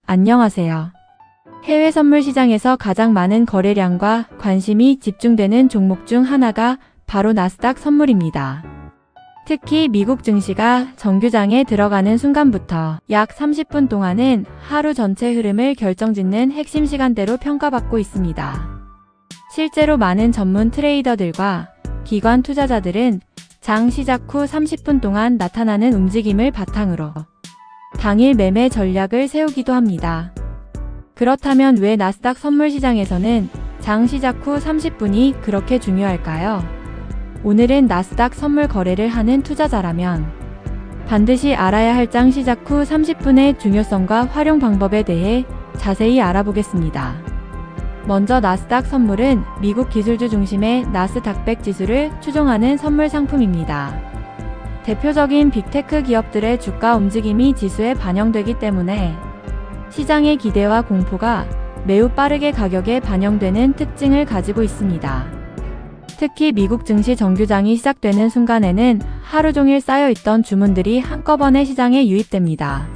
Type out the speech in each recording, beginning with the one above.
안녕하세요. 해외 선물 시장에서 가장 많은 거래량과 관심이 집중되는 종목 중 하나가 바로 나스닥 선물입니다. 특히 미국 증시가 정규장에 들어가는 순간부터 약 30분 동안은 하루 전체 흐름을 결정짓는 핵심 시간대로 평가받고 있습니다. 실제로 많은 전문 트레이더들과 기관 투자자들은 장 시작 후 30분 동안 나타나는 움직임을 바탕으로 당일 매매 전략을 세우기도 합니다. 그렇다면 왜 나스닥 선물 시장에서는 장 시작 후 30분이 그렇게 중요할까요? 오늘은 나스닥 선물 거래를 하는 투자자라면 반드시 알아야 할 장 시작 후 30분의 중요성과 활용 방법에 대해 자세히 알아보겠습니다. 먼저 나스닥 선물은 미국 기술주 중심의 나스닥100 지수를 추종하는 선물 상품입니다. 대표적인 빅테크 기업들의 주가 움직임이 지수에 반영되기 때문에 시장의 기대와 공포가 매우 빠르게 가격에 반영되는 특징을 가지고 있습니다. 특히 미국 증시 정규장이 시작되는 순간에는 하루 종일 쌓여있던 주문들이 한꺼번에 시장에 유입됩니다.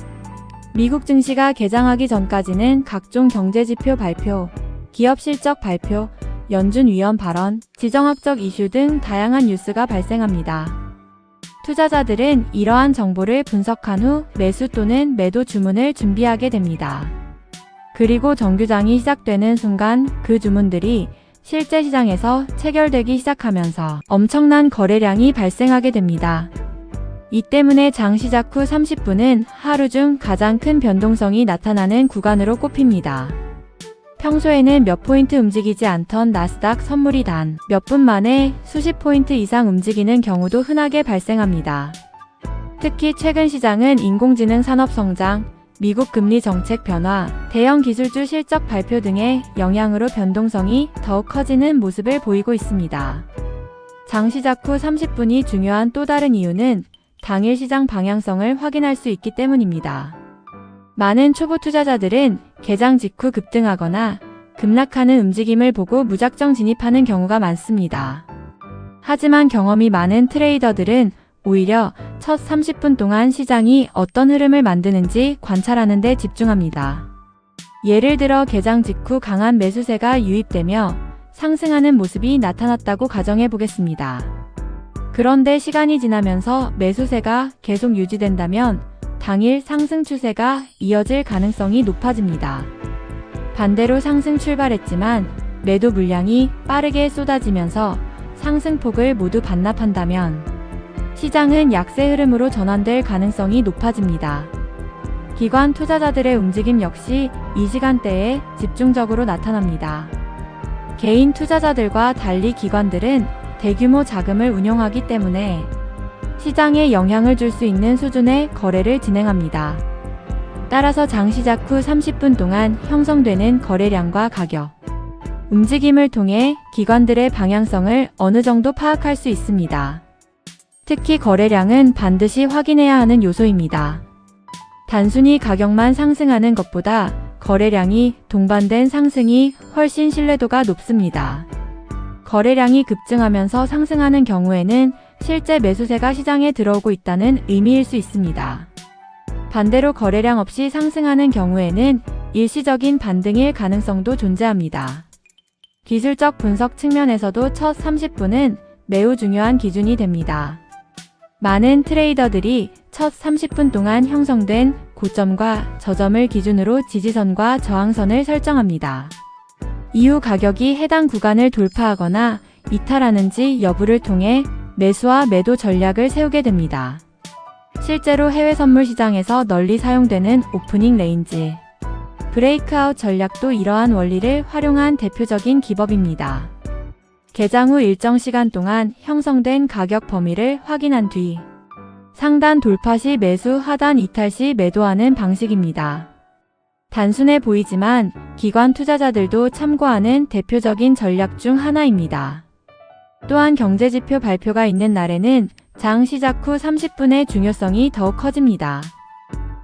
미국 증시가 개장하기 전까지는 각종 경제지표 발표, 기업 실적 발표, 연준 위원 발언, 지정학적 이슈 등 다양한 뉴스가 발생합니다. 투자자들은 이러한 정보를 분석한 후 매수 또는 매도 주문을 준비하게 됩니다. 그리고 정규장이 시작되는 순간 그 주문들이 실제 시장에서 체결되기 시작하면서 엄청난 거래량이 발생하게 됩니다. 이 때문에 장 시작 후 30분은 하루 중 가장 큰 변동성이 나타나는 구간으로 꼽힙니다. 평소에는 몇 포인트 움직이지 않던 나스닥 선물이 단 몇 분 만에 수십 포인트 이상 움직이는 경우도 흔하게 발생합니다. 특히 최근 시장은 인공지능 산업 성장, 미국 금리 정책 변화, 대형 기술주 실적 발표 등의 영향으로 변동성이 더욱 커지는 모습을 보이고 있습니다. 장 시작 후 30분이 중요한 또 다른 이유는 당일 시장 방향성을 확인할 수 있기 때문입니다. 많은 초보 투자자들은 개장 직후 급등하거나 급락하는 움직임을 보고 무작정 진입하는 경우가 많습니다. 하지만 경험이 많은 트레이더들은 오히려 첫 30분 동안 시장이 어떤 흐름을 만드는지 관찰하는 데 집중합니다. 예를 들어 개장 직후 강한 매수세가 유입되며 상승하는 모습이 나타났다고 가정해 보겠습니다. 그런데 시간이 지나면서 매수세가 계속 유지된다면 당일 상승 추세가 이어질 가능성이 높아집니다. 반대로 상승 출발했지만 매도 물량이 빠르게 쏟아지면서 상승폭을 모두 반납한다면 시장은 약세 흐름으로 전환될 가능성이 높아집니다. 기관 투자자들의 움직임 역시 이 시간대에 집중적으로 나타납니다. 개인 투자자들과 달리 기관들은 대규모 자금을 운용하기 때문에 시장에 영향을 줄 수 있는 수준의 거래를 진행합니다. 따라서 장 시작 후 30분 동안 형성되는 거래량과 가격, 움직임을 통해 기관들의 방향성을 어느 정도 파악할 수 있습니다. 특히 거래량은 반드시 확인해야 하는 요소입니다. 단순히 가격만 상승하는 것보다 거래량이 동반된 상승이 훨씬 신뢰도가 높습니다. 거래량이 급증하면서 상승하는 경우에는 실제 매수세가 시장에 들어오고 있다는 의미일 수 있습니다. 반대로 거래량 없이 상승하는 경우에는 일시적인 반등일 가능성도 존재합니다. 기술적 분석 측면에서도 첫 30분은 매우 중요한 기준이 됩니다. 많은 트레이더들이 첫 30분 동안 형성된 고점과 저점을 기준으로 지지선과 저항선을 설정합니다. 이후 가격이 해당 구간을 돌파하거나 이탈하는지 여부를 통해 매수와 매도 전략을 세우게 됩니다. 실제로 해외 선물 시장에서 널리 사용되는 오프닝 레인지, 브레이크아웃 전략도 이러한 원리를 활용한 대표적인 기법입니다. 개장 후 일정 시간 동안 형성된 가격 범위를 확인한 뒤 상단 돌파 시 매수, 하단 이탈 시 매도하는 방식입니다. 단순해 보이지만 기관 투자자들도 참고하는 대표적인 전략 중 하나입니다. 또한 경제지표 발표가 있는 날에는 장 시작 후 30분의 중요성이 더욱 커집니다.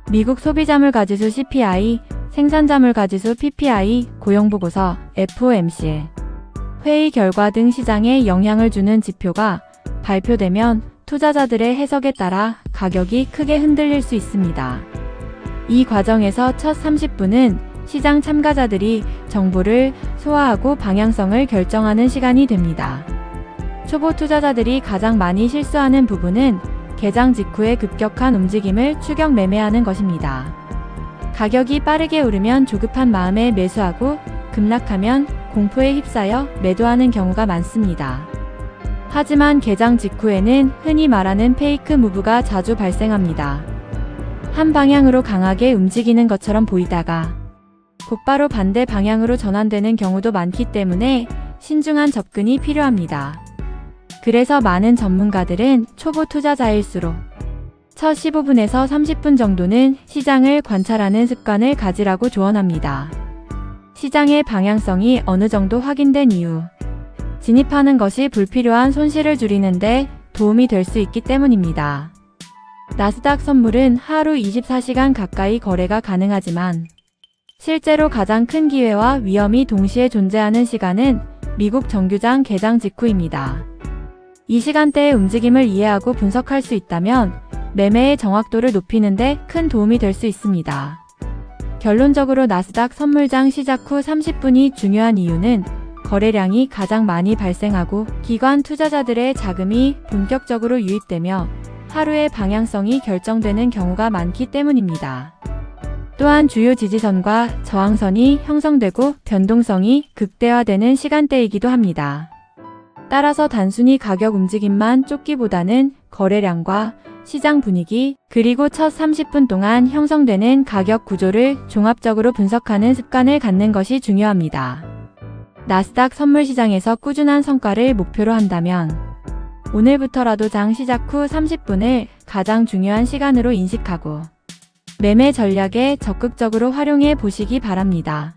미국 소비자물가지수 CPI, 생산자물가지수 PPI, 고용보고서, FOMC, 회의 결과 등 시장에 영향을 주는 지표가 발표되면 투자자들의 해석에 따라 가격이 크게 흔들릴 수 있습니다. 이 과정에서 첫 30분은 시장 참가자들이 정보를 소화하고 방향성을 결정하는 시간이 됩니다. 초보 투자자들이 가장 많이 실수하는 부분은 개장 직후의 급격한 움직임을 추격 매매하는 것입니다. 가격이 빠르게 오르면 조급한 마음에 매수하고 급락하면 공포에 휩싸여 매도하는 경우가 많습니다. 하지만 개장 직후에는 흔히 말하는 페이크 무브가 자주 발생합니다. 한 방향으로 강하게 움직이는 것처럼 보이다가 곧바로 반대 방향으로 전환되는 경우도 많기 때문에 신중한 접근이 필요합니다. 그래서 많은 전문가들은 초보 투자자일수록 첫 15분에서 30분 정도는 시장을 관찰하는 습관을 가지라고 조언합니다. 시장의 방향성이 어느 정도 확인된 이후 진입하는 것이 불필요한 손실을 줄이는데 도움이 될 수 있기 때문입니다. 나스닥 선물은 하루 24시간 가까이 거래가 가능하지만 실제로 가장 큰 기회와 위험이 동시에 존재하는 시간은 미국 정규장 개장 직후입니다. 이 시간대의 움직임을 이해하고 분석할 수 있다면 매매의 정확도를 높이는 데 큰 도움이 될 수 있습니다. 결론적으로 나스닥 선물장 시작 후 30분이 중요한 이유는 거래량이 가장 많이 발생하고 기관 투자자들의 자금이 본격적으로 유입되며 하루의 방향성이 결정되는 경우가 많기 때문입니다. 또한 주요 지지선과 저항선이 형성되고 변동성이 극대화되는 시간대이기도 합니다. 따라서 단순히 가격 움직임만 쫓기보다는 거래량과 시장 분위기, 그리고 첫 30분 동안 형성되는 가격 구조를 종합적으로 분석하는 습관을 갖는 것이 중요합니다. 나스닥 선물 시장에서 꾸준한 성과를 목표로 한다면 오늘부터라도 장 시작 후 30분을 가장 중요한 시간으로 인식하고 매매 전략에 적극적으로 활용해 보시기 바랍니다.